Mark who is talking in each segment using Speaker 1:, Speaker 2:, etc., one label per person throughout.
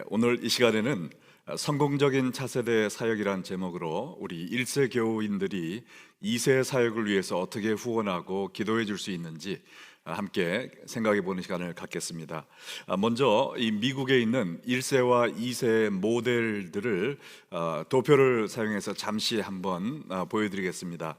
Speaker 1: 오늘 이 시간에는 성공적인 차세대 사역이란 제목으로 우리 1세 교우인들이 2세 사역을 위해서 어떻게 후원하고 기도해 줄 수 있는지 함께 생각해 보는 시간을 갖겠습니다. 먼저 이 미국에 있는 1세와 2세 모델들을 도표를 사용해서 잠시 한번 보여드리겠습니다.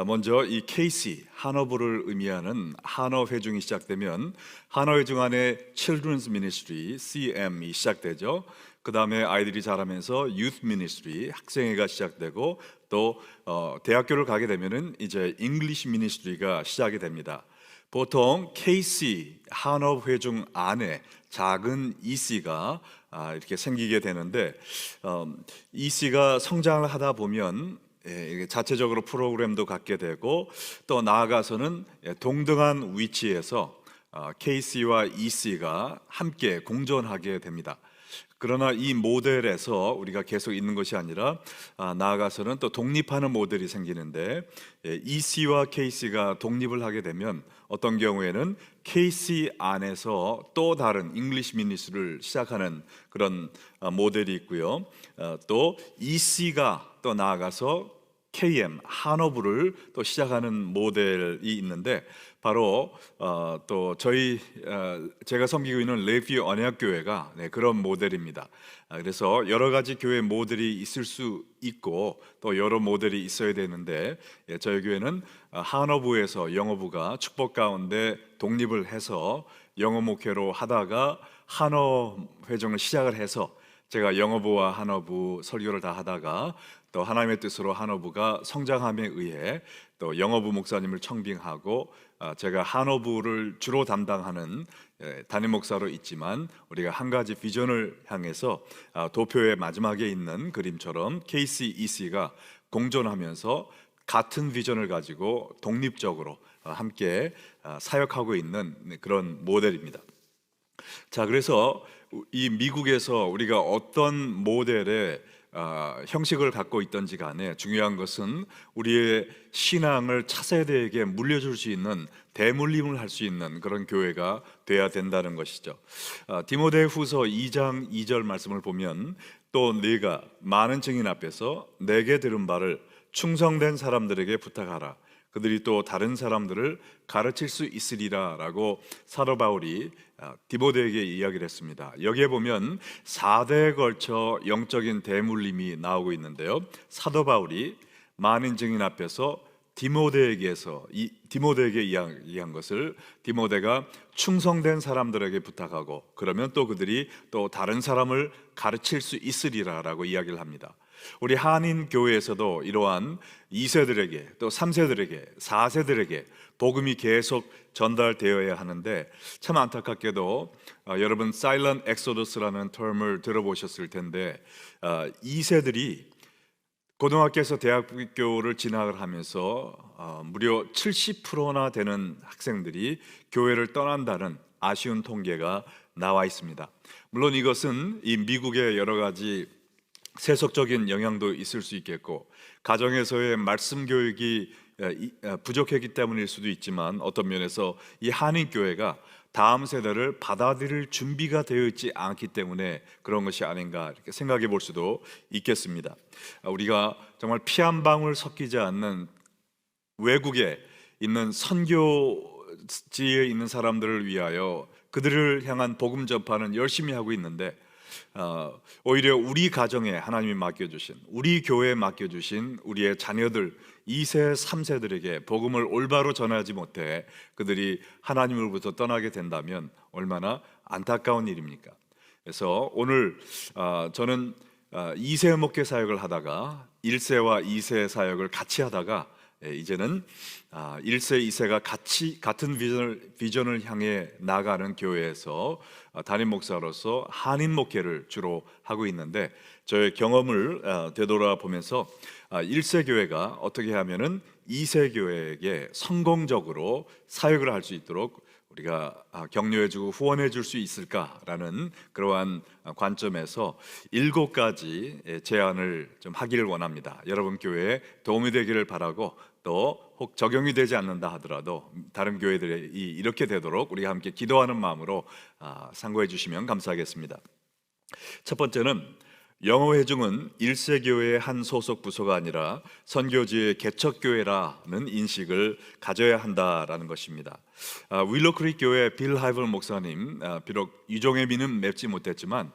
Speaker 1: 먼저 이 케이시, 한어부를 의미하는 한어회중이 시작되면 한어회중 안에 Children's Ministry, CM이 시작되죠. 그 다음에 아이들이 자라면서 Youth Ministry, 학생회가 시작되고 또 대학교를 가게 되면은 이제 English Ministry가 시작이 됩니다. 보통 KC 한업회중 안에 작은 EC가 이렇게 생기게 되는데 EC가 성장을 하다 보면 자체적으로 프로그램도 갖게 되고 또 나아가서는 동등한 위치에서 KC와 EC가 함께 공존하게 됩니다. 그러나 이 모델에서 우리가 계속 있는 것이 아니라 나아가서는 또 독립하는 모델이 생기는데 EC와 KC가 독립을 하게 되면 어떤 경우에는 KC 안에서 또 다른 잉글리시 미니스를 시작하는 그런 모델이 있고요. 또 EC가 또 나아가서 KM 한어부를 또 시작하는 모델이 있는데 바로 또 제가 섬기고 있는 레이피 언약교회가 그런 모델입니다. 그래서 여러 가지 교회 모델이 있을 수 있고 또 여러 모델이 있어야 되는데 저희 교회는 한어부에서 영어부가 축복 가운데 독립을 해서 영어 목회로 하다가 한어 회종을 시작을 해서 제가 영어부와 한어부 설교를 다 하다가 또 하나님의 뜻으로 한어부가 성장함에 의해 또 영어부 목사님을 청빙하고 제가 한어부를 주로 담당하는 담임 목사로 있지만 우리가 한 가지 비전을 향해서 도표의 마지막에 있는 그림처럼 KC, EC가 공존하면서 같은 비전을 가지고 독립적으로 함께 사역하고 있는 그런 모델입니다. 자, 그래서 이 미국에서 우리가 어떤 모델의 형식을 갖고 있던지 간에 중요한 것은 우리의 신앙을 차세대에게 물려줄 수 있는 대물림을 할 수 있는 그런 교회가 돼야 된다는 것이죠. 디모데후서 2장 2절 말씀을 보면 또 네가 많은 증인 앞에서 내게 들은 바를 충성된 사람들에게 부탁하라. 그들이 또 다른 사람들을 가르칠 수 있으리라 라고 사도 바울이 디모데에게 이야기를 했습니다. 여기에 보면 4대에 걸쳐 영적인 대물림이 나오고 있는데요, 사도 바울이 많은 증인 앞에서 디모데에게 이야기한 것을 디모데가 충성된 사람들에게 부탁하고 그러면 또 그들이 또 다른 사람을 가르칠 수 있으리라 라고 이야기를 합니다. 우리 한인 교회에서도 이러한 2세들에게 또 3세들에게 4세들에게 복음이 계속 전달되어야 하는데 참 안타깝게도 여러분 사일런트 엑소더스라는 term을 들어보셨을 텐데 2세들이 고등학교에서 대학교를 진학을 하면서 무려 70%나 되는 학생들이 교회를 떠난다는 아쉬운 통계가 나와 있습니다. 물론 이것은 이 미국의 여러 가지 세속적인 영향도 있을 수 있겠고 가정에서의 말씀 교육이 부족했기 때문일 수도 있지만 어떤 면에서 이 한인교회가 다음 세대를 받아들일 준비가 되어 있지 않기 때문에 그런 것이 아닌가 이렇게 생각해 볼 수도 있겠습니다. 우리가 정말 피 한 방울 섞이지 않는 외국에 있는 선교지에 있는 사람들을 위하여 그들을 향한 복음 전파는 열심히 하고 있는데 오히려 우리 가정에 하나님이 맡겨주신 우리 교회에 맡겨주신 우리의 자녀들 2세, 3세들에게 복음을 올바로 전하지 못해 그들이 하나님으로부터 떠나게 된다면 얼마나 안타까운 일입니까? 그래서 오늘 저는 2세 목회 사역을 하다가 1세와 2세 사역을 같이 하다가 이제는 1세, 2세가 같은 비전을 향해 나가는 교회에서 담임 목사로서 한인 목회를 주로 하고 있는데 저의 경험을 되돌아보면서 1세 교회가 어떻게 하면은 2세 교회에게 성공적으로 사역을 할 수 있도록 우리가 격려해주고 후원해줄 수 있을까라는 그러한 관점에서 7가지 제안을 좀 하기를 원합니다. 여러분 교회에 도움이 되기를 바라고 또 혹 적용이 되지 않는다 하더라도 다른 교회들이 이렇게 되도록 우리가 함께 기도하는 마음으로 상고해 주시면 감사하겠습니다. 첫 번째는 영어 회중은 일세교회의 한 소속 부서가 아니라 선교지의 개척교회라는 인식을 가져야 한다라는 것입니다. 윌로크릭 교회 빌 하이벌 목사님, 비록 유종의 미는 맺지 못했지만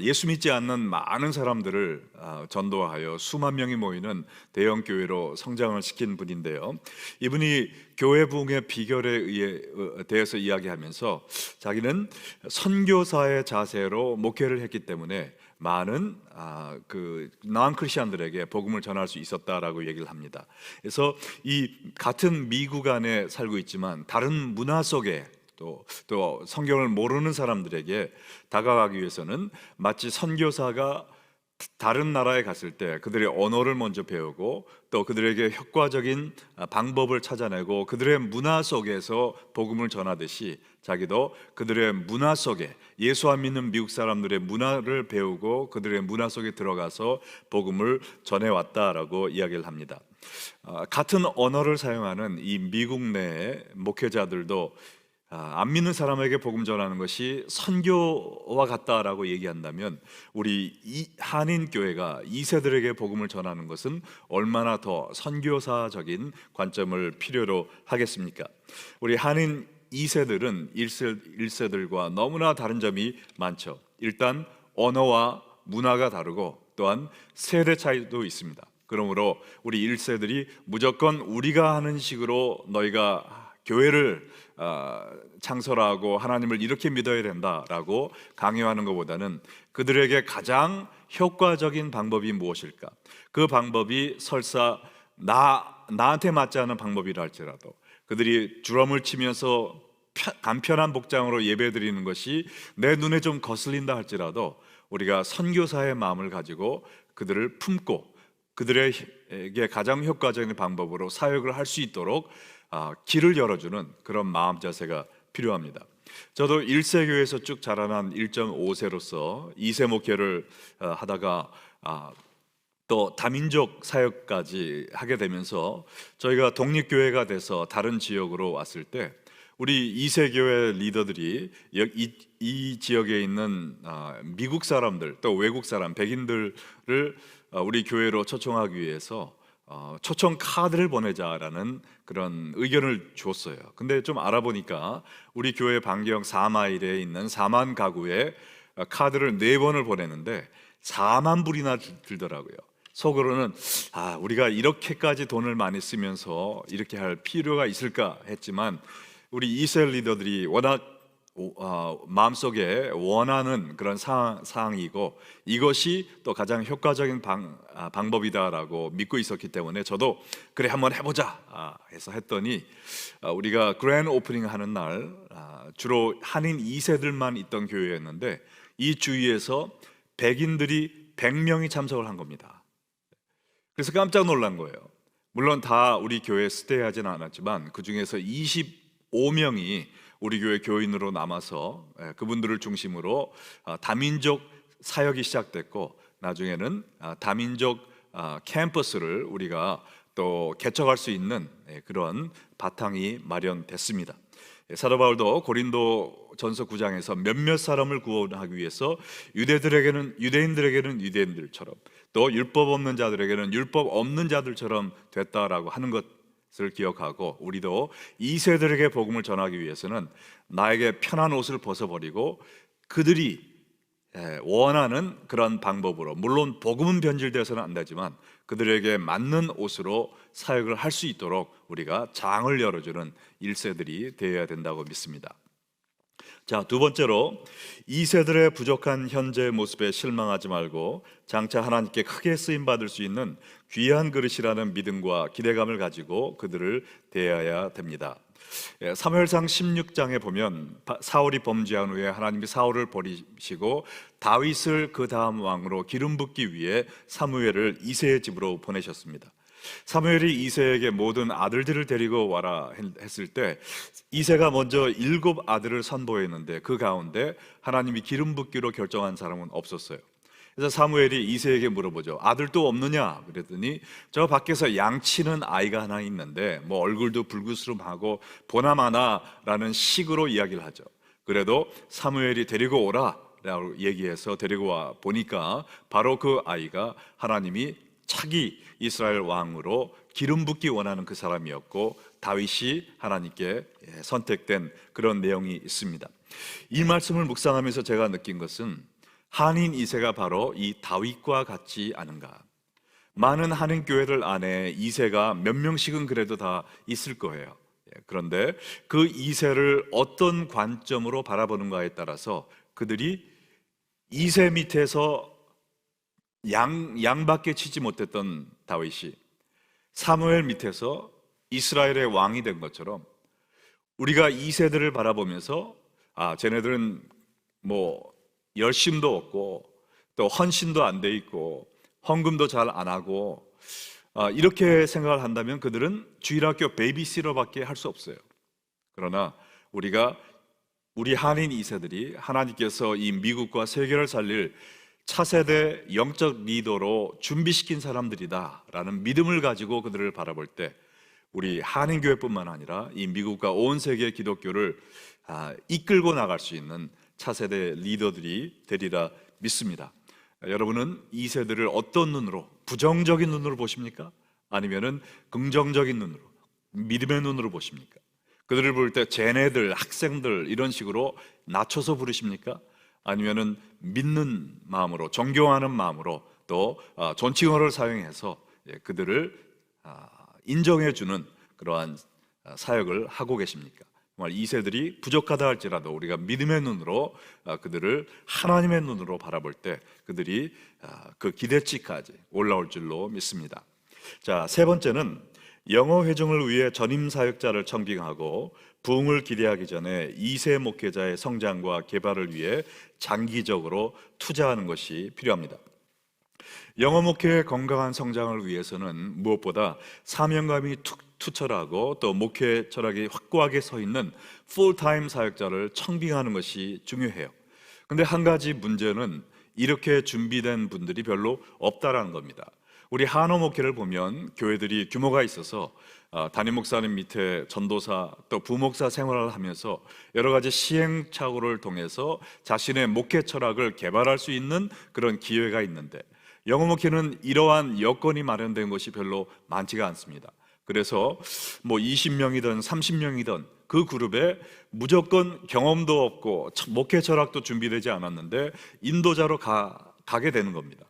Speaker 1: 예수 믿지 않는 많은 사람들을 전도하여 수만 명이 모이는 대형 교회로 성장을 시킨 분인데요. 이분이 교회 부흥의 비결에 대해서 이야기하면서 자기는 선교사의 자세로 목회를 했기 때문에 많은 non 크리스천들에게 복음을 전할 수 있었다라고 얘기를 합니다. 그래서 이 같은 미국 안에 살고 있지만 다른 문화 속에 또 성경을 모르는 사람들에게 다가가기 위해서는 마치 선교사가 다른 나라에 갔을 때 그들의 언어를 먼저 배우고 또 그들에게 효과적인 방법을 찾아내고 그들의 문화 속에서 복음을 전하듯이 자기도 그들의 문화 속에 예수 안 믿는 미국 사람들의 문화를 배우고 그들의 문화 속에 들어가서 복음을 전해왔다라고 이야기를 합니다. 같은 언어를 사용하는 이 미국 내 목회자들도 안 믿는 사람에게 복음 전하는 것이 선교와 같다라고 얘기한다면 우리 한인 교회가 2세들에게 복음을 전하는 것은 얼마나 더 선교사적인 관점을 필요로 하겠습니까? 우리 한인 2세들은 1세들과 너무나 다른 점이 많죠. 일단 언어와 문화가 다르고 또한 세대 차이도 있습니다. 그러므로 우리 1세들이 무조건 우리가 하는 식으로 너희가 교회를 창설하고 하나님을 이렇게 믿어야 된다라고 강요하는 것보다는 그들에게 가장 효과적인 방법이 무엇일까? 그 방법이 설사 나한테 맞지 않은 방법이라 할지라도 그들이 드럼을 치면서 간편한 복장으로 예배드리는 것이 내 눈에 좀 거슬린다 할지라도 우리가 선교사의 마음을 가지고 그들을 품고 그들에게 가장 효과적인 방법으로 사역을 할 수 있도록 길을 열어주는 그런 마음 자세가 필요합니다. 저도 1세 교회에서 쭉 자라난 1.5세로서 2세 목회를 하다가 또 다민족 사역까지 하게 되면서 저희가 독립교회가 돼서 다른 지역으로 왔을 때 우리 2세 교회 리더들이 이 지역에 있는 미국 사람들 또 외국 사람 백인들을 우리 교회로 초청하기 위해서 초청 카드를 보내자라는 그런 의견을 줬어요. 근데 좀 알아보니까 우리 교회 반경 4마일에 있는 4만 가구에 카드를 4번을 보냈는데 4만 불이나 들더라고요. 속으로는 우리가 이렇게까지 돈을 많이 쓰면서 이렇게 할 필요가 있을까 했지만 우리 이스라엘 리더들이 워낙 마음속에 원하는 그런 사항이고 이것이 또 가장 효과적인 방법이다라고 믿고 있었기 때문에 저도 그래 한번 해보자 해서 했더니 우리가 그랜드 오프닝 하는 날 주로 한인 2세들만 있던 교회였는데 이 주위에서 백인들이 100명이 참석을 한 겁니다. 그래서 깜짝 놀란 거예요. 물론 다 우리 교회에 스테이하지는 않았지만 그 중에서 25명이 우리 교회 교인으로 남아서 그분들을 중심으로 다민족 사역이 시작됐고 나중에는 다민족 캠퍼스를 우리가 또 개척할 수 있는 그런 바탕이 마련됐습니다. 사도 바울도 고린도 전서 9장에서 몇몇 사람을 구원하기 위해서 유대인들에게는 유대인들처럼 또 율법 없는 자들에게는 율법 없는 자들처럼 됐다라고 하는 것을 기억하고 우리도 2세들에게 복음을 전하기 위해서는 나에게 편한 옷을 벗어버리고 그들이 원하는 그런 방법으로 물론 복음은 변질되어서는 안 되지만 그들에게 맞는 옷으로 사역을 할 수 있도록 우리가 장을 열어주는 1세들이 되어야 된다고 믿습니다. 자, 두 번째로 2세들의 부족한 현재의 모습에 실망하지 말고 장차 하나님께 크게 쓰임받을 수 있는 귀한 그릇이라는 믿음과 기대감을 가지고 그들을 대해야 됩니다. 사무엘상 16장에 보면 사울이 범죄한 후에 하나님이 사울을 버리시고 다윗을 그 다음 왕으로 기름 붓기 위해 사무엘을 이새의 집으로 보내셨습니다. 사무엘이 이새에게 모든 아들들을 데리고 와라 했을 때 이새가 먼저 7 아들을 선보였는데 그 가운데 하나님이 기름 붓기로 결정한 사람은 없었어요. 그래서 사무엘이 이새에게 물어보죠. 아들 또 없느냐? 그랬더니 저 밖에서 양치는 아이가 하나 있는데 뭐 얼굴도 불구스름하고 보나마나라는 식으로 이야기를 하죠. 그래도 사무엘이 데리고 오라 라고 얘기해서 데리고 와 보니까 바로 그 아이가 하나님이 차기 이스라엘 왕으로 기름 붓기 원하는 그 사람이었고 다윗이 하나님께 선택된 그런 내용이 있습니다. 이 말씀을 묵상하면서 제가 느낀 것은 한인 2세가 바로 이 다윗과 같지 않은가. 많은 한인 교회들 안에 2세가 몇 명씩은 그래도 다 있을 거예요. 그런데 그 2세를 어떤 관점으로 바라보는가에 따라서 그들이 2세 밑에서 양밖에 치지 못했던 다윗이 사무엘 밑에서 이스라엘의 왕이 된 것처럼 우리가 2세들을 바라보면서 쟤네들은 뭐 열심도 없고 또 헌신도 안 돼 있고 헌금도 잘 안 하고 이렇게 생각을 한다면 그들은 주일학교 베이비시터밖에 할 수 없어요. 그러나 우리 한인 2세들이 하나님께서 이 미국과 세계를 살릴 차세대 영적 리더로 준비시킨 사람들이다 라는 믿음을 가지고 그들을 바라볼 때 우리 한인교회뿐만 아니라 이 미국과 온 세계 기독교를 이끌고 나갈 수 있는 차세대 리더들이 되리라 믿습니다. 여러분은 이 세대를 어떤 눈으로, 부정적인 눈으로 보십니까? 아니면은 긍정적인 눈으로, 믿음의 눈으로 보십니까? 그들을 볼 때 쟤네들, 학생들 이런 식으로 낮춰서 부르십니까? 아니면은 믿는 마음으로, 존경하는 마음으로 또 존칭어를 사용해서 그들을 인정해주는 그러한 사역을 하고 계십니까? 정말 2세들이 부족하다 할지라도 우리가 믿음의 눈으로 그들을 하나님의 눈으로 바라볼 때 그들이 그 기대치까지 올라올 줄로 믿습니다. 자, 세 번째는 영어 회중을 위해 전임 사역자를 청빙하고 부흥을 기대하기 전에 2세 목회자의 성장과 개발을 위해 장기적으로 투자하는 것이 필요합니다. 영어 목회의 건강한 성장을 위해서는 무엇보다 사명감이 투철하고 또 목회 철학이 확고하게 서 있는 풀타임 사역자를 청빙하는 것이 중요해요. 근데 한 가지 문제는 이렇게 준비된 분들이 별로 없다라는 겁니다. 우리 한어 목회를 보면 교회들이 규모가 있어서 담임 목사님 밑에 전도사 또 부목사 생활을 하면서 여러 가지 시행착오를 통해서 자신의 목회 철학을 개발할 수 있는 그런 기회가 있는데 영어 목회는 이러한 여건이 마련된 것이 별로 많지가 않습니다. 그래서 뭐 20명이든 30명이든 그 그룹에 무조건 경험도 없고 목회 철학도 준비되지 않았는데 인도자로 가게 되는 겁니다.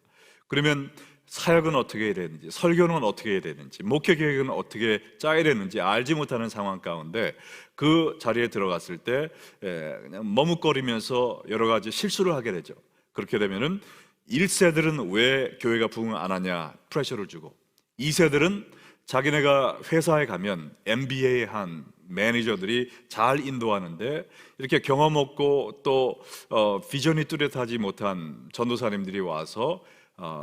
Speaker 1: 그러면 사역은 어떻게 해야 되는지, 설교는 어떻게 해야 되는지, 목회 계획은 어떻게 짜야 되는지 알지 못하는 상황 가운데 그 자리에 들어갔을 때 그냥 머뭇거리면서 여러 가지 실수를 하게 되죠. 그렇게 되면은 1세들은 왜 교회가 부흥 안 하냐 프레셔를 주고 2세들은 자기네가 회사에 가면 MBA 한 매니저들이 잘 인도하는데 이렇게 경험 없고 또 비전이 뚜렷하지 못한 전도사님들이 와서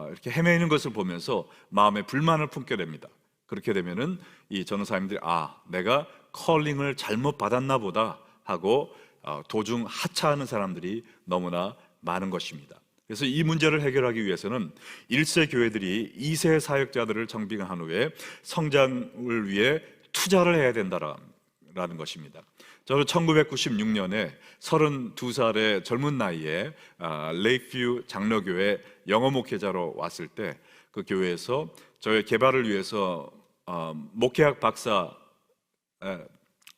Speaker 1: 이렇게 헤매이는 것을 보면서 마음에 불만을 품게 됩니다. 그렇게 되면은 이 전도사님들이 내가 컬링을 잘못 받았나 보다 하고 도중 하차하는 사람들이 너무나 많은 것입니다. 그래서 이 문제를 해결하기 위해서는 1세 교회들이 2세 사역자들을 청빙한 후에 성장을 위해 투자를 해야 된다라는 것입니다. 저는 1996년에 32살의 젊은 나이에 레이퓨 장로교회 영어 목회자로 왔을 때 그 교회에서 저의 개발을 위해서 목회학 박사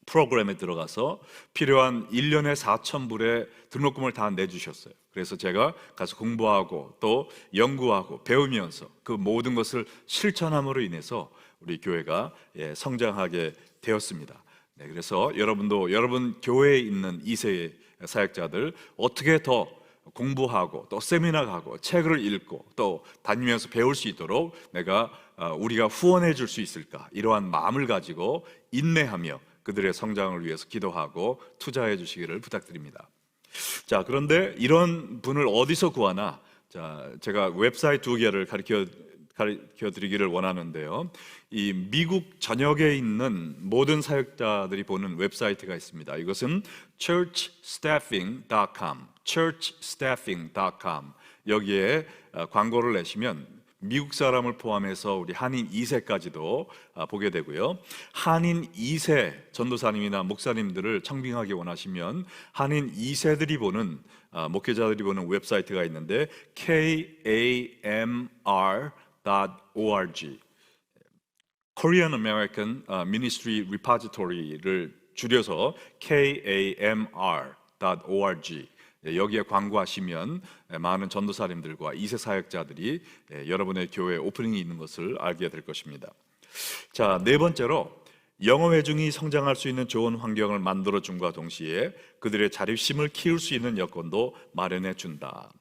Speaker 1: 프로그램에 들어가서 필요한 1년에 4,000불의 등록금을 다 내주셨어요. 그래서 제가 가서 공부하고 또 연구하고 배우면서 그 모든 것을 실천함으로 인해서 우리 교회가 성장하게 되었습니다. 그래서 여러분도 여러분 교회에 있는 2세 사역자들 어떻게 더 공부하고 또 세미나 가고 책을 읽고 또 다니면서 배울 수 있도록 우리가 후원해 줄 수 있을까, 이러한 마음을 가지고 인내하며 그들의 성장을 위해서 기도하고 투자해 주시기를 부탁드립니다. 자, 그런데 이런 분을 어디서 구하나? 자, 제가 웹사이트 2개를 가르쳐 드리기를 원하는데요. 이 미국 전역에 있는 모든 사역자들이 보는 웹사이트가 있습니다. 이것은 churchstaffing.com, churchstaffing.com. 여기에 광고를 내시면 미국 사람을 포함해서 우리 한인 2세까지도 보게 되고요. 한인 2세 전도사님이나 목사님들을 청빙하기 원하시면 한인 2세들이 보는 목회자들이 보는 웹사이트가 있는데 kamr.org Korean American Ministry Repository를 줄여서 kamr.org 여기에 광고하시면 많은 전도사님들과 2세 사역자들이 여러분의 교회에 오프닝이 있는 것을 알게 될 것입니다. 자, 네 번째로 영어 회중이 성장할 수 있는 좋은 환경을 만들어 줌과 동시에 그들의 자립심을 키울 수 있는 여건도 마련해 준다.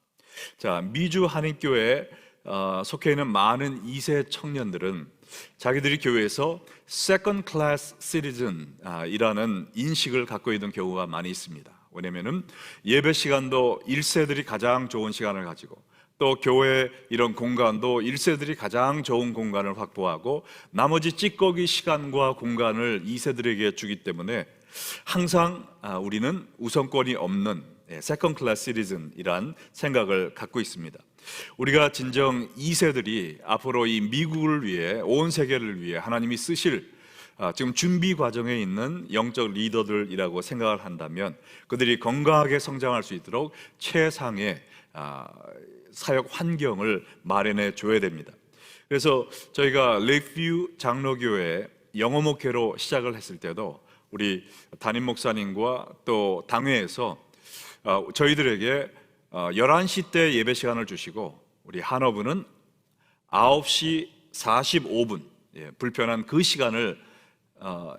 Speaker 1: 자, 미주 한인교회에 속해 있는 많은 2세 청년들은 자기들이 교회에서 second class citizen 이라는 인식을 갖고 있는 경우가 많이 있습니다. 왜냐하면 예배 시간도 1세들이 가장 좋은 시간을 가지고 또 교회 이런 공간도 1세들이 가장 좋은 공간을 확보하고 나머지 찌꺼기 시간과 공간을 2세들에게 주기 때문에 항상 우리는 우선권이 없는 second class citizen이란 생각을 갖고 있습니다. 우리가 진정 2세들이 앞으로 이 미국을 위해 온 세계를 위해 하나님이 쓰실 지금 준비 과정에 있는 영적 리더들이라고 생각을 한다면 그들이 건강하게 성장할 수 있도록 최상의 사역 환경을 마련해 줘야 됩니다. 그래서 저희가 레이크뷰 장로교회 영어 목회로 시작을 했을 때도 우리 담임 목사님과 또 당회에서 저희들에게 11시 때 예배 시간을 주시고 우리 한어부는 9시 45분 불편한 그 시간을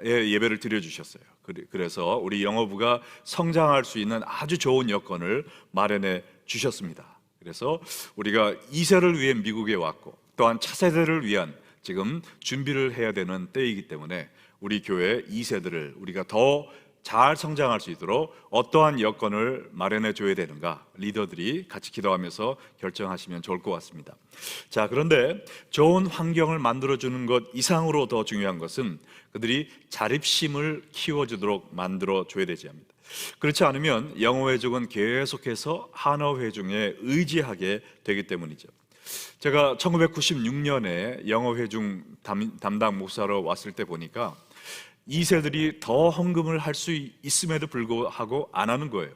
Speaker 1: 예배를 드려주셨어요. 그래서 우리 영어부가 성장할 수 있는 아주 좋은 여건을 마련해 주셨습니다. 그래서 우리가 2세를 위해 미국에 왔고 또한 차세대를 위한 지금 준비를 해야 되는 때이기 때문에 우리 교회 2세들을 우리가 더 잘 성장할 수 있도록 어떠한 여건을 마련해 줘야 되는가 리더들이 같이 기도하면서 결정하시면 좋을 것 같습니다. 자, 그런데 좋은 환경을 만들어주는 것 이상으로 더 중요한 것은 그들이 자립심을 키워주도록 만들어 줘야 되지 합니다. 그렇지 않으면 영어 회중은 계속해서 한어 회중에 의지하게 되기 때문이죠. 제가 1996년에 영어 회중 담당 목사로 왔을 때 보니까 2세들이 더 헌금을 할 수 있음에도 불구하고 안 하는 거예요.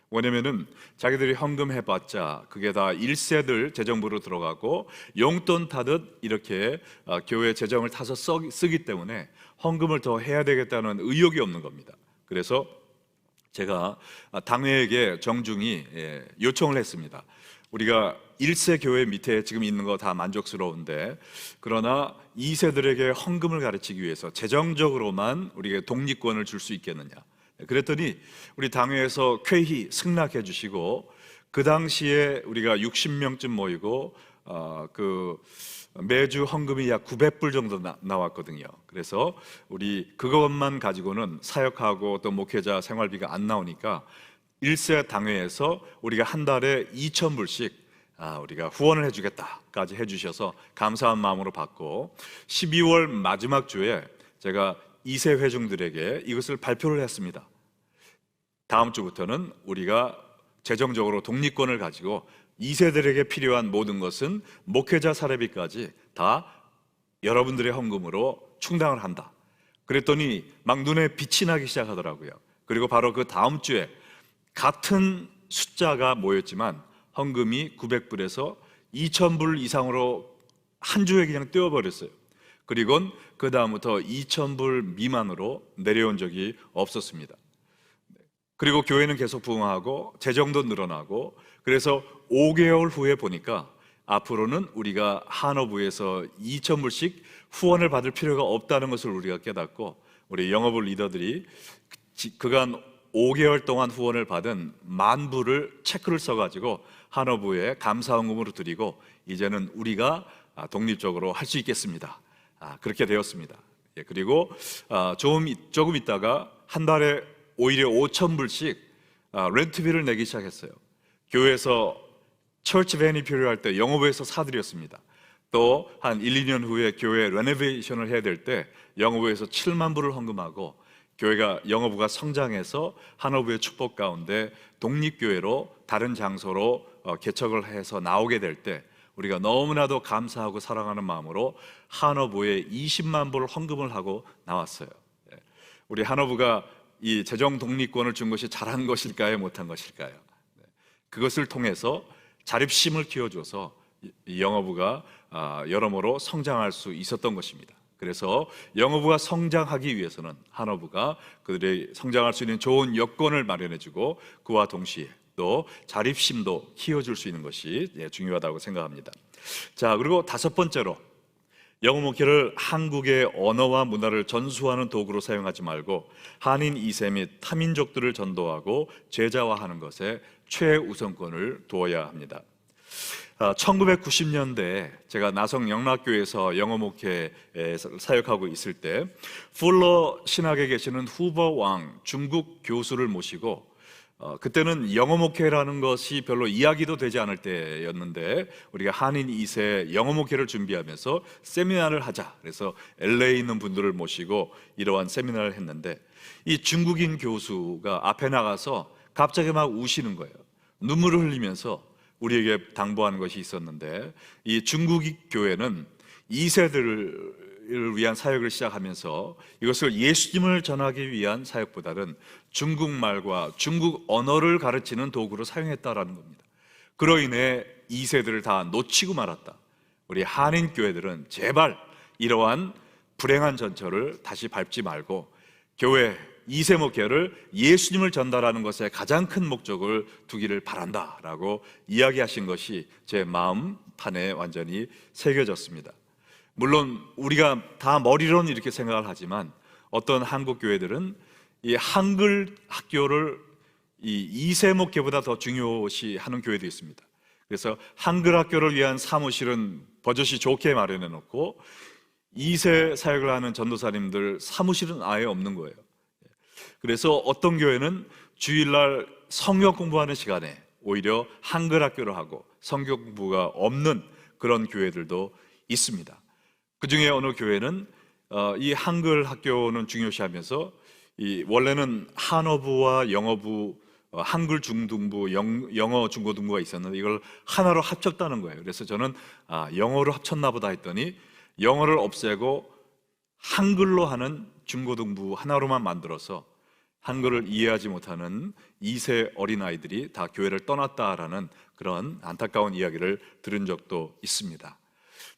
Speaker 1: 왜냐면은 자기들이 헌금해봤자 그게 다 1세들 재정부로 들어가고 용돈 타듯 이렇게 교회 재정을 타서 쓰기 때문에 헌금을 더 해야 되겠다는 의욕이 없는 겁니다. 그래서 제가 당회에게 정중히 요청을 했습니다. 우리가 1세 교회 밑에 지금 있는 거 다 만족스러운데 그러나 2세들에게 헌금을 가르치기 위해서 재정적으로만 우리가 독립권을 줄 수 있겠느냐. 그랬더니 우리 당회에서 쾌히 승낙해 주시고 그 당시에 우리가 60명쯤 모이고 매주 헌금이 약 900불 정도 나왔거든요. 그래서 우리 그것만 가지고는 사역하고 또 목회자 생활비가 안 나오니까 1세 당회에서 우리가 한 달에 2,000불씩 우리가 후원을 해주겠다까지 해주셔서 감사한 마음으로 받고 12월 마지막 주에 제가 2세 회중들에게 이것을 발표를 했습니다. 다음 주부터는 우리가 재정적으로 독립권을 가지고 2세들에게 필요한 모든 것은 목회자 사례비까지 다 여러분들의 헌금으로 충당을 한다. 그랬더니 막 눈에 빛이 나기 시작하더라고요. 그리고 바로 그 다음 주에 같은 숫자가 모였지만 헌금이 900불에서 2,000불 이상으로 한 주에 그냥 떼어버렸어요. 그리고 그 다음부터 2,000불 미만으로 내려온 적이 없었습니다. 그리고 교회는 계속 부흥하고 재정도 늘어나고 그래서 5개월 후에 보니까 앞으로는 우리가 한어부에서 2,000불씩 후원을 받을 필요가 없다는 것을 우리가 깨닫고 우리 영어부 리더들이 그간 5개월 동안 후원을 받은 10,000불을 체크를 써가지고 한어부에 감사헌금으로 드리고 이제는 우리가 독립적으로 할 수 있겠습니다. 그렇게 되었습니다. 그리고 조금 있다가 한 달에 오히려 5,000불씩 렌트비를 내기 시작했어요. 교회에서 처치 밴이 필요할 때 영어부에서 사드렸습니다. 또 한 1, 2년 후에 교회 레노베이션을 해야 될 때 영어부에서 7만 불을 헌금하고 교회가 영어부가 성장해서 한어부의 축복 가운데 독립교회로 다른 장소로 개척을 해서 나오게 될 때 우리가 너무나도 감사하고 사랑하는 마음으로 한어부에 20만 불 헌금을 하고 나왔어요. 우리 한어부가 이 재정 독립권을 준 것이 잘한 것일까요? 못한 것일까요? 그것을 통해서 자립심을 키워줘서 이 영어부가 여러모로 성장할 수 있었던 것입니다. 그래서 영어부가 성장하기 위해서는 한어부가 그들의 성장할 수 있는 좋은 여건을 마련해주고 그와 동시에 또 자립심도 키워줄 수 있는 것이 중요하다고 생각합니다. 자, 그리고 다섯 번째로 영어 목회를 한국의 언어와 문화를 전수하는 도구로 사용하지 말고 한인 2세 및 타민족들을 전도하고 제자화하는 것에 최우선권을 두어야 합니다. 1990년대 제가 나성 영락교에서 영어 목회에 사역하고 있을 때 풀러 신학에 계시는 후버 왕 중국 교수를 모시고 그때는 영어 목회라는 것이 별로 이야기도 되지 않을 때였는데 우리가 한인 2세 영어 목회를 준비하면서 세미나를 하자 그래서 LA에 있는 분들을 모시고 이러한 세미나를 했는데 이 중국인 교수가 앞에 나가서 갑자기 막 우시는 거예요. 눈물을 흘리면서 우리에게 당부하는 것이 있었는데 이 중국 교회는 2세들을 위한 사역을 시작하면서 이것을 예수님을 전하기 위한 사역보다는 중국말과 중국 언어를 가르치는 도구로 사용했다라는 겁니다. 그로 인해 2세들을 다 놓치고 말았다. 우리 한인 교회들은 제발 이러한 불행한 전철을 다시 밟지 말고 교회 2세 목회를 예수님을 전달하는 것에 가장 큰 목적을 두기를 바란다라고 이야기하신 것이 제 마음판에 완전히 새겨졌습니다. 물론 우리가 다 머리로는 이렇게 생각을 하지만 어떤 한국 교회들은 이 한글 학교를 이 2세 목회보다 더 중요시하는 교회도 있습니다. 그래서 한글 학교를 위한 사무실은 버젓이 좋게 마련해 놓고 2세 사역을 하는 전도사님들 사무실은 아예 없는 거예요. 그래서 어떤 교회는 주일날 성경 공부하는 시간에 오히려 한글 학교를 하고 성경 공부가 없는 그런 교회들도 있습니다. 그 중에 어느 교회는 이 한글 학교는 중요시하면서 원래는 한어부와 영어부, 한글 중등부, 영어 중고등부가 있었는데 이걸 하나로 합쳤다는 거예요. 그래서 저는 영어로 합쳤나 보다 했더니 영어를 없애고 한글로 하는 중고등부 하나로만 만들어서 한글을 이해하지 못하는 2세 어린아이들이 다 교회를 떠났다라는 그런 안타까운 이야기를 들은 적도 있습니다.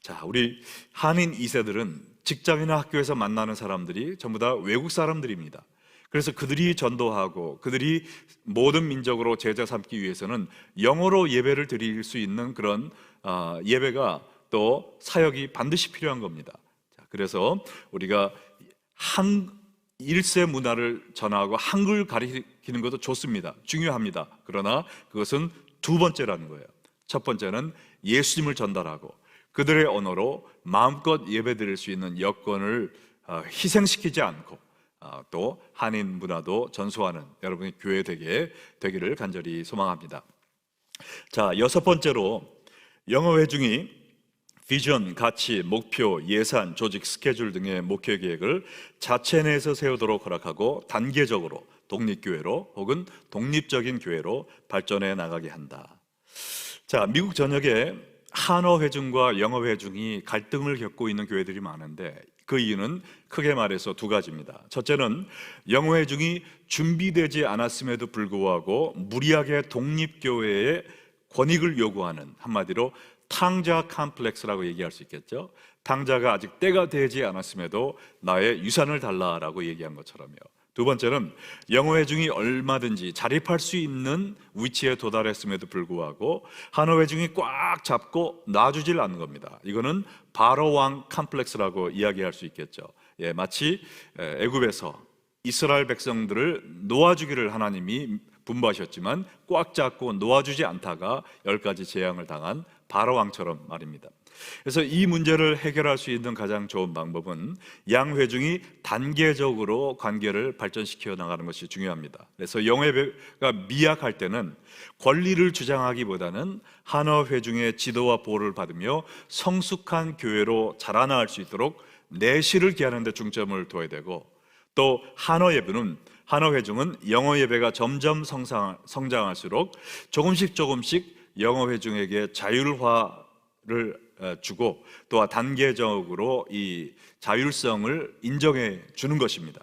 Speaker 1: 자, 우리 한인 2세들은 직장이나 학교에서 만나는 사람들이 전부 다 외국 사람들입니다. 그래서 그들이 전도하고 그들이 모든 민족으로 제자 삼기 위해서는 영어로 예배를 드릴 수 있는 그런 예배가 또 사역이 반드시 필요한 겁니다. 자, 그래서 우리가 1세 문화를 전하고 한글 가리키는 것도 좋습니다. 중요합니다. 그러나 그것은 두 번째라는 거예요. 첫 번째는 예수님을 전달하고 그들의 언어로 마음껏 예배드릴 수 있는 여건을 희생시키지 않고 또 한인 문화도 전수하는 여러분의 교회 되기를 간절히 소망합니다. 자, 여섯 번째로 영어 회중이 비전, 가치, 목표, 예산, 조직, 스케줄 등의 목회 계획을 자체 내에서 세우도록 허락하고 단계적으로 독립교회로 혹은 독립적인 교회로 발전해 나가게 한다. 자, 미국 전역에 한어 회중과 영어 회중이 갈등을 겪고 있는 교회들이 많은데 그 이유는 크게 말해서 두 가지입니다. 첫째는 영어 회중이 준비되지 않았음에도 불구하고 무리하게 독립교회의 권익을 요구하는, 한마디로 탕자 컴플렉스라고 얘기할 수 있겠죠. 탕자가 아직 때가 되지 않았음에도 나의 유산을 달라라고 얘기한 것처럼요. 두 번째는 영어 회중이 얼마든지 자립할 수 있는 위치에 도달했음에도 불구하고 한어 회중이 꽉 잡고 놔주질 않는 겁니다. 이거는 바로 왕 컴플렉스라고 이야기할 수 있겠죠. 마치 애굽에서 이스라엘 백성들을 놓아주기를 하나님이 분부하셨지만 꽉 잡고 놓아주지 않다가 10가지 재앙을 당한 바로 왕처럼 말입니다. 그래서 이 문제를 해결할 수 있는 가장 좋은 방법은 양 회중이 단계적으로 관계를 발전시켜 나가는 것이 중요합니다. 그래서 영어 회가 미약할 때는 권리를 주장하기보다는 한어 회중의 지도와 보호를 받으며 성숙한 교회로 자라나갈 수 있도록 내실을 기하는 데 중점을 둬야 되고, 또 한어 회중은 영어 예배가 점점 성장할수록 조금씩 영어 회중에게 자율화 주고 또 단계적으로 이 자율성을 인정해 주는 것입니다.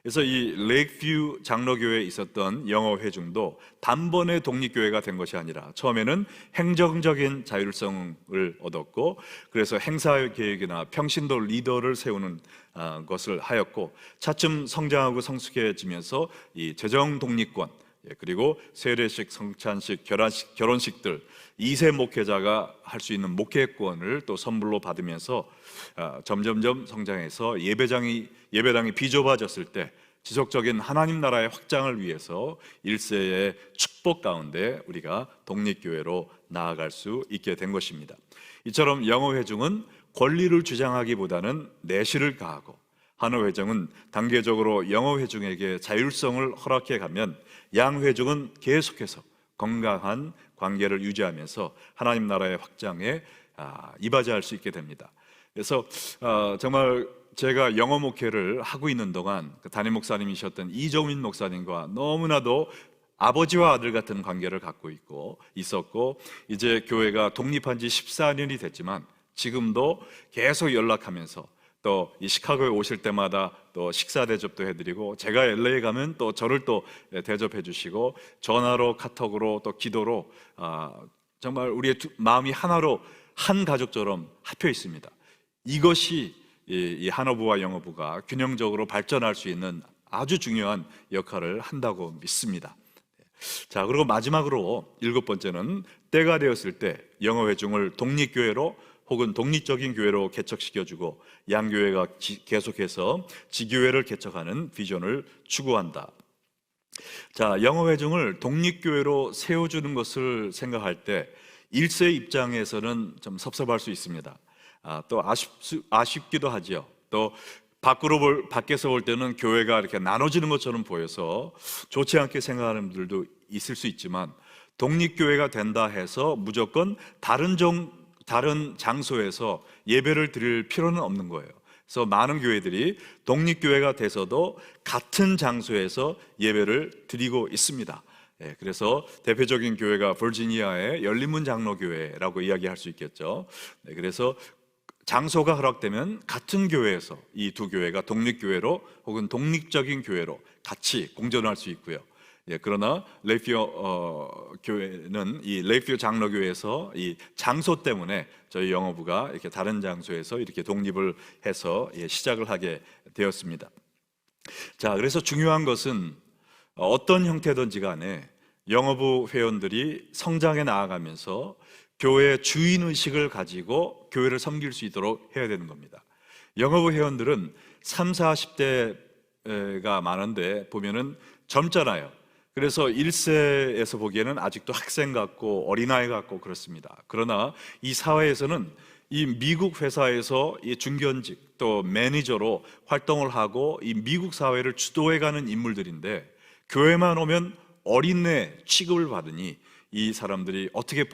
Speaker 1: 그래서 이 레이크뷰 장로교회에 있었던 영어 회중도 단번에 독립교회가 된 것이 아니라 처음에는 행정적인 자율성을 얻었고, 그래서 행사 계획이나 평신도 리더를 세우는 것을 하였고, 차츰 성장하고 성숙해지면서 이 재정 독립권, 그리고 세례식, 성찬식, 결혼식들 2세 목회자가 할 수 있는 목회권을 또 선물로 받으면서 점점점 성장해서 예배당이 비좁아졌을 때 지속적인 하나님 나라의 확장을 위해서 1세의 축복 가운데 우리가 독립교회로 나아갈 수 있게 된 것입니다. 이처럼 영어 회중은 권리를 주장하기보다는 내실을 가하고, 한어 회중은 단계적으로 영어 회중에게 자율성을 허락해 가면 양 회중은 계속해서 건강한 관계를 유지하면서 하나님 나라의 확장에 이바지할 수 있게 됩니다. 그래서 정말 제가 영어 목회를 하고 있는 동안 담임 목사님이셨던 이종민 목사님과 너무나도 아버지와 아들 같은 관계를 갖고 있었고, 이제 교회가 독립한 지 14년이 됐지만 지금도 계속 연락하면서 또 이 시카고에 오실 때마다 또 식사 대접도 해드리고, 제가 LA 가면 또 저를 또 대접해 주시고, 전화로 카톡으로 또 기도로 정말 우리의 마음이 하나로 한 가족처럼 합혀 있습니다. 이것이 이 한어부와 영어부가 균형적으로 발전할 수 있는 아주 중요한 역할을 한다고 믿습니다. 자, 그리고 마지막으로 7번째는 때가 되었을 때 영어 회중을 독립교회로 혹은 독립적인 교회로 개척시켜주고 양교회가 계속해서 지교회를 개척하는 비전을 추구한다. 자, 영어 회중을 독립교회로 세워주는 것을 생각할 때 1세 입장에서는 좀 섭섭할 수 있습니다. 또 아쉽기도 하지요. 또 밖에서 볼 때는 교회가 이렇게 나눠지는 것처럼 보여서 좋지 않게 생각하는 분들도 있을 수 있지만, 독립교회가 된다 해서 무조건 다른 장소에서 예배를 드릴 필요는 없는 거예요. 그래서 많은 교회들이 독립교회가 돼서도 같은 장소에서 예배를 드리고 있습니다. 그래서 대표적인 교회가 버지니아의 열린문 장로교회라고 이야기할 수 있겠죠. 그래서 장소가 허락되면 같은 교회에서 이 두 교회가 독립교회로 혹은 독립적인 교회로 같이 공존할 수 있고요. 그러나 레이크뷰 교회는 이 레이크뷰 장로교회에서 이 장소 때문에 저희 영어부가 이렇게 다른 장소에서 이렇게 독립을 해서 시작을 하게 되었습니다. 자, 그래서 중요한 것은 어떤 형태든지 간에 영어부 회원들이 성장해 나아가면서 교회의 주인의식을 가지고 교회를 섬길 수 있도록 해야 되는 겁니다. 영어부 회원들은 30, 40대가 많은데 보면은 젊잖아요. 그래서 1세에서 보기에는 아직도 학생 같고 어린아이 같고 그렇습니다. 그러나 이 사회에서는 이 미국 회사에서 이 중견직 또 매니저로 활동을 하고 이 미국 사회를 주도해가는 인물들인데, 교회만 오면 어린애 취급을 받으니 이 사람들이 어떻게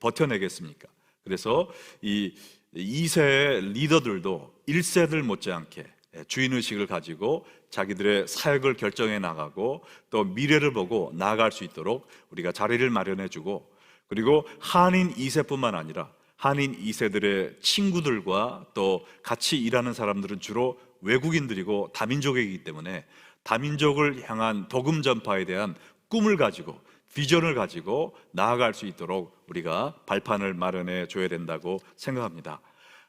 Speaker 1: 버텨내겠습니까? 그래서 이 2세의 리더들도 1세들 못지않게 주인의식을 가지고 자기들의 사역을 결정해 나가고 또 미래를 보고 나아갈 수 있도록 우리가 자리를 마련해 주고, 그리고 한인 2세뿐만 아니라 한인 2세들의 친구들과 또 같이 일하는 사람들은 주로 외국인들이고 다민족이기 때문에 다민족을 향한 복음 전파에 대한 꿈을 가지고 비전을 가지고 나아갈 수 있도록 우리가 발판을 마련해 줘야 된다고 생각합니다.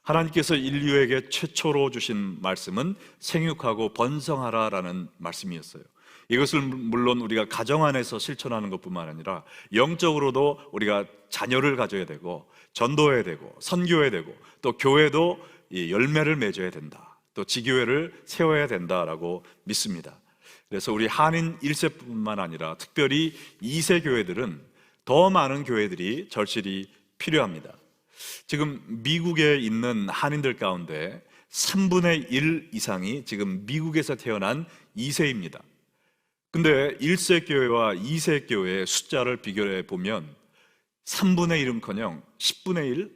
Speaker 1: 하나님께서 인류에게 최초로 주신 말씀은 생육하고 번성하라라는 말씀이었어요. 이것을 물론 우리가 가정 안에서 실천하는 것뿐만 아니라 영적으로도 우리가 자녀를 가져야 되고 전도해야 되고 선교해야 되고 또 교회도 열매를 맺어야 된다, 또 지교회를 세워야 된다라고 믿습니다. 그래서 우리 한인 1세뿐만 아니라 특별히 2세 교회들은 더 많은 교회들이 절실히 필요합니다. 지금 미국에 있는 한인들 가운데 3분의 1 이상이 지금 미국에서 태어난 2세입니다. 근데 1세 교회와 2세 교회의 숫자를 비교해 보면 3분의 1은커녕 10분의 1,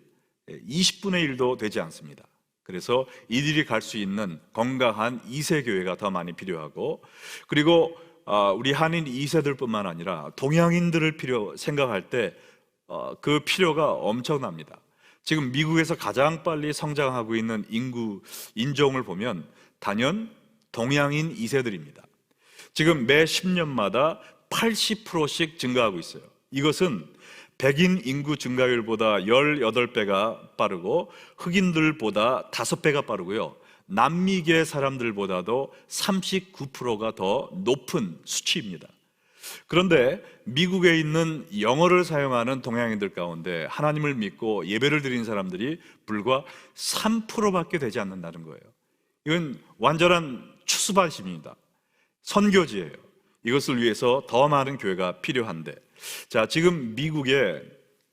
Speaker 1: 20분의 1도 되지 않습니다. 그래서 이들이 갈 수 있는 건강한 2세 교회가 더 많이 필요하고, 그리고 우리 한인 2세들뿐만 아니라 동양인들을 생각할 때 그 필요가 엄청납니다. 지금 미국에서 가장 빨리 성장하고 있는 인종을 보면 단연 동양인 2세들입니다. 지금 매 10년마다 80%씩 증가하고 있어요. 이것은 백인 인구 증가율보다 18배가 빠르고 흑인들보다 5배가 빠르고요, 남미계 사람들보다도 39%가 더 높은 수치입니다. 그런데 미국에 있는 영어를 사용하는 동양인들 가운데 하나님을 믿고 예배를 드린 사람들이 불과 3%밖에 되지 않는다는 거예요. 이건 완전한 추수반심입니다. 선교지예요. 이것을 위해서 더 많은 교회가 필요한데, 자, 지금 미국에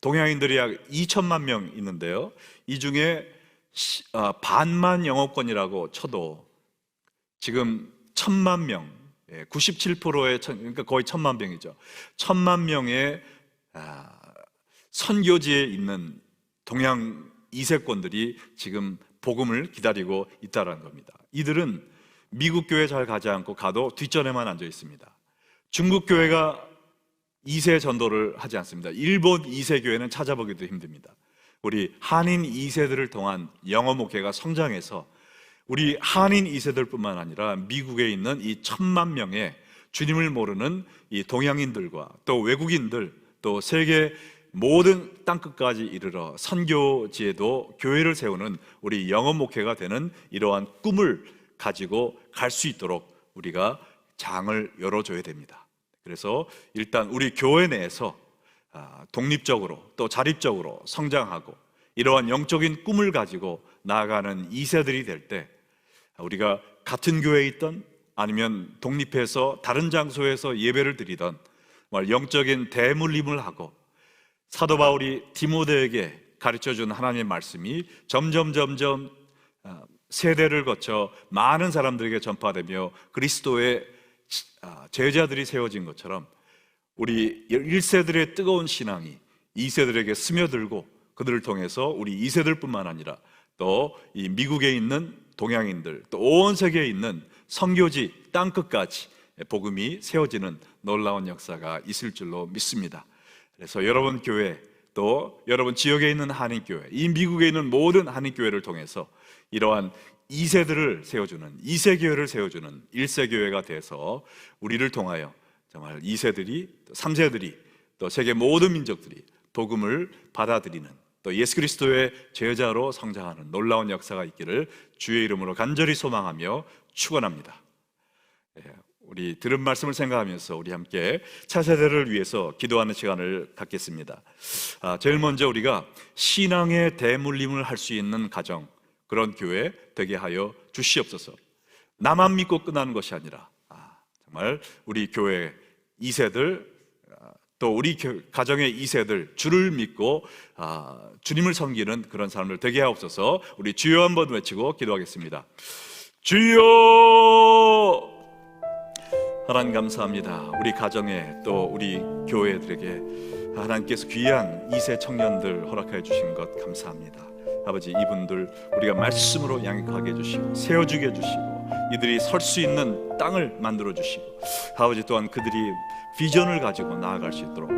Speaker 1: 동양인들이 약 2천만 명 있는데요, 이 중에 반만 영어권이라고 쳐도 지금 1,000만 명, 97%의 그러니까 거의 1,000만 명이죠. 1,000만 명의 선교지에 있는 동양 2세권들이 지금 복음을 기다리고 있다는 겁니다. 이들은 미국 교회 잘 가지 않고 가도 뒷전에만 앉아 있습니다. 중국 교회가 2세 전도를 하지 않습니다. 일본 2세 교회는 찾아보기도 힘듭니다. 우리 한인 2세들을 통한 영어 목회가 성장해서 우리 한인 2세들뿐만 아니라 미국에 있는 이 1,000만 명의 주님을 모르는 이 동양인들과 또 외국인들, 또 세계 모든 땅끝까지 이르러 선교지에도 교회를 세우는 우리 영어 목회가 되는 이러한 꿈을 가지고 갈 수 있도록 우리가 장을 열어줘야 됩니다. 그래서 일단 우리 교회 내에서 독립적으로 또 자립적으로 성장하고 이러한 영적인 꿈을 가지고 나아가는 2세들이 될 때, 우리가 같은 교회에 있던 아니면 독립해서 다른 장소에서 예배를 드리던 영적인 대물림을 하고 사도 바울이 디모데에게 가르쳐준 하나님의 말씀이 점점 세대를 거쳐 많은 사람들에게 전파되며 그리스도의 제자들이 세워진 것처럼 우리 1세들의 뜨거운 신앙이 2세들에게 스며들고 그들을 통해서 우리 2세들뿐만 아니라 또 이 미국에 있는 동양인들, 또 온 세계에 있는 선교지 땅끝까지 복음이 세워지는 놀라운 역사가 있을 줄로 믿습니다. 그래서 여러분 교회, 또 여러분 지역에 있는 한인교회, 이 미국에 있는 모든 한인교회를 통해서 이러한 2세들을 세워주는, 2세교회를 세워주는 1세교회가 돼서 우리를 통하여 정말 2세들이, 3세들이, 또 세계 모든 민족들이 복음을 받아들이는, 또 예수 그리스도의 제자로 성장하는 놀라운 역사가 있기를 주의 이름으로 간절히 소망하며 축원합니다. 우리 들은 말씀을 생각하면서 우리 함께 차세대를 위해서 기도하는 시간을 갖겠습니다. 제일 먼저 우리가 신앙의 대물림을 할 수 있는 가정, 그런 교회 되게 하여 주시옵소서. 나만 믿고 끝나는 것이 아니라 정말 우리 교회 2세들, 또 우리 가정의 2세들 주를 믿고 주님을 섬기는 그런 사람들 되게 하옵소서. 우리 주여 한번 외치고 기도하겠습니다. 주여! 하나님 감사합니다. 우리 가정에 또 우리 교회들에게 하나님께서 귀한 2세 청년들 허락하여 주신 것 감사합니다. 아버지, 이분들 우리가 말씀으로 양육하게 해주시고 세워주게 해주시고 이들이 설 수 있는 땅을 만들어 주시고, 아버지 또한 그들이 비전을 가지고 나아갈 수 있도록,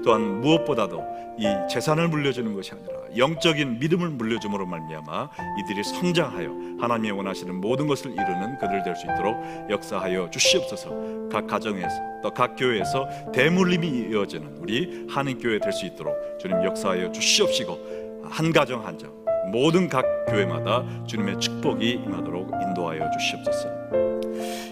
Speaker 1: 또한 무엇보다도 이 재산을 물려주는 것이 아니라 영적인 믿음을 물려줌으로 말미암아 이들이 성장하여 하나님이 원하시는 모든 것을 이루는 그들 될 수 있도록 역사하여 주시옵소서. 각 가정에서 또 각 교회에서 대물림이 이어지는 우리 한인교회 될 수 있도록 주님 역사하여 주시옵시고, 한 가정 한정 모든 각 교회마다 주님의 축복이 임하도록 인도하여 주시옵소서.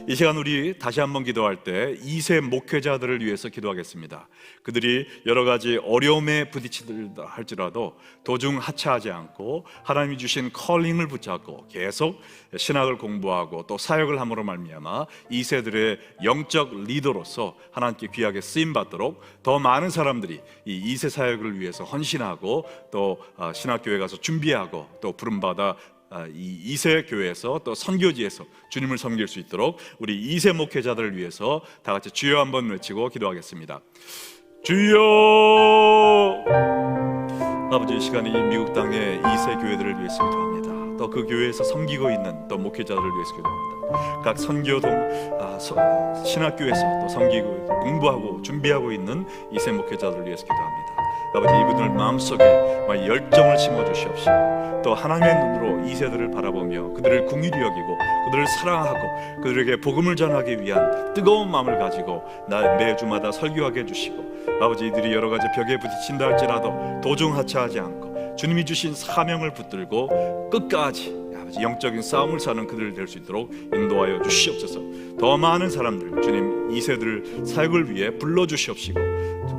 Speaker 1: 이 시간 우리 다시 한번 기도할 때 2세 목회자들을 위해서 기도하겠습니다. 그들이 여러 가지 어려움에 부딪히다 할지라도 도중 하차하지 않고 하나님이 주신 컬링을 붙잡고 계속 신학을 공부하고 또 사역을 함으로 말미암아 2세들의 영적 리더로서 하나님께 귀하게 쓰임받도록 더 많은 사람들이 이 2세 사역을 위해서 헌신하고 또 신학교회 가서 준비하고 또 부름받아 이 2세 교회에서 또 선교지에서 주님을 섬길 수 있도록 우리 2세 목회자들을 위해서 다 같이 주여 한번 외치고 기도하겠습니다. 주여! 아버지, 이 시간에 이 미국 땅의 2세 교회들을 위해서 기도합니다. 또 그 교회에서 섬기고 있는 또 목회자들을 위해서 기도합니다. 각 선교동 신학교에서 또 섬기고 공부하고 준비하고 있는 2세 목회자들을 위해서 기도합니다. 아버지 이분들 마음속에 열정을 심어주시옵시고 또 하나님의 눈으로 2세들을 바라보며 그들을 긍휼히 여기고 그들을 사랑하고 그들에게 복음을 전하기 위한 뜨거운 마음을 가지고 매주마다 설교하게 해주시고 아버지 이들이 여러 가지 벽에 부딪힌다 할지라도 도중하차하지 않고 주님이 주신 사명을 붙들고 끝까지 아버지 영적인 싸움을 사는 그들 될 수 있도록 인도하여 주시옵소서. 더 많은 사람들 주님 2세들 사역을 위해 불러주시옵시고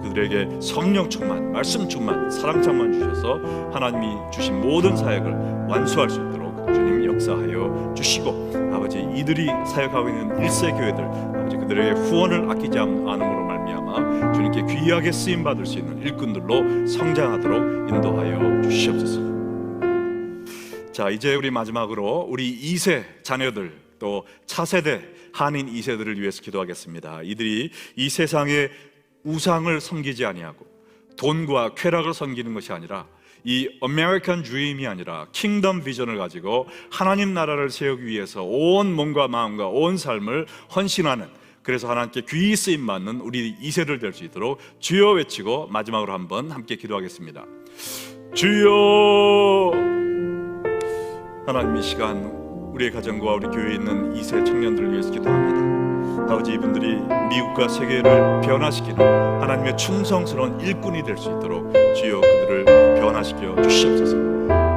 Speaker 1: 그들에게 성령 충만, 말씀 충만, 사랑 충만 주셔서 하나님이 주신 모든 사역을 완수할 수 있도록 주님 역사하여 주시고 아버지 이들이 사역하고 있는 1세 교회들 아버지 그들에게 후원을 아끼지 않음으로 말미암아 주님께 귀하게 쓰임받을 수 있는 일꾼들로 성장하도록 인도하여 주시옵소서. 자, 이제 우리 마지막으로 우리 2세 자녀들 또 차세대 한인 2세들을 위해서 기도하겠습니다. 이들이 이 세상의 우상을 섬기지 아니하고 돈과 쾌락을 섬기는 것이 아니라 이 아메리칸 드림이 아니라 킹덤 비전을 가지고 하나님 나라를 세우기 위해서 온 몸과 마음과 온 삶을 헌신하는, 그래서 하나님께 귀히 쓰임 받는 우리 2세들 될 수 있도록 주여 외치고 마지막으로 한번 함께 기도하겠습니다. 주여. 하나님 이 시간 우리의 가정과 우리 교회에 있는 2세 청년들을 위해서 기도합니다. 아버지 이분들이 미국과 세계를 변화시키는 하나님의 충성스러운 일꾼이 될 수 있도록 주여 그들을 변화시켜 주시옵소서.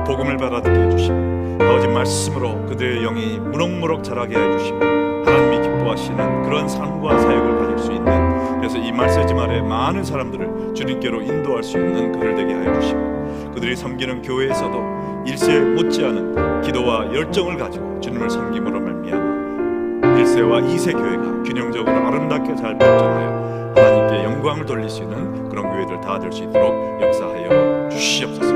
Speaker 1: 복음을 받아들게 해주시고 아버지 말씀으로 그들의 영이 무럭무럭 자라게 해주시고 하나님이 기뻐하시는 그런 삶과 사역을 가질 수 있는, 그래서 이 말세지 아래 많은 사람들을 주님께로 인도할 수 있는 그들 되게 하여 주시고 그들이 섬기는 교회에서도 1세 못지않은 기도와 열정을 가지고 주님을 섬김으로 말미암아 1세와 2세 교회가 균형적으로 아름답게 잘 발전하여 하나님께 영광을 돌릴 수 있는 그런 교회들 다 될 수 있도록 역사하여 주시옵소서.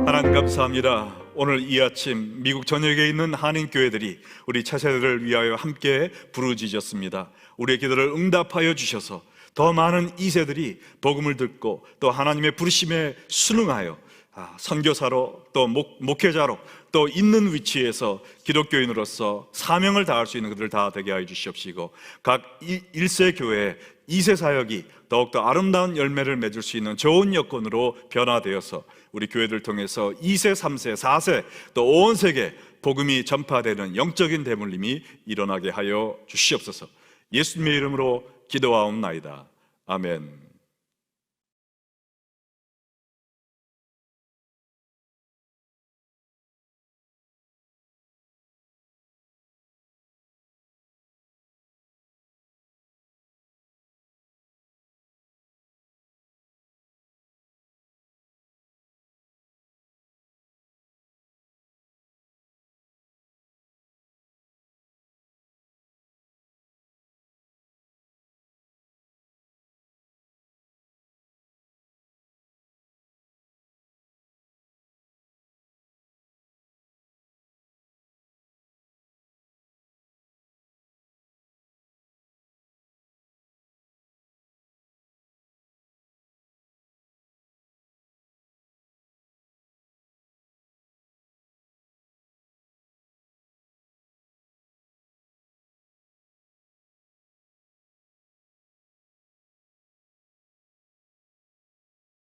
Speaker 1: 하나님 감사합니다. 오늘 이 아침 미국 전역에 있는 한인 교회들이 우리 차세대를 위하여 함께 부르짖었습니다. 우리의 기도를 응답하여 주셔서 더 많은 2세들이 복음을 듣고 또 하나님의 부르심에 순응하여 선교사로 또 목회자로 또 있는 위치에서 기독교인으로서 사명을 다할 수 있는 그들을 다 되게 하여 주시옵시고 각 1세 교회 2세 사역이 더욱더 아름다운 열매를 맺을 수 있는 좋은 여건으로 변화되어서 우리 교회들 통해서 2세, 3세, 4세 또 온 세계 복음이 전파되는 영적인 대물림이 일어나게 하여 주시옵소서. 예수님의 이름으로 기도하옵나이다. 아멘.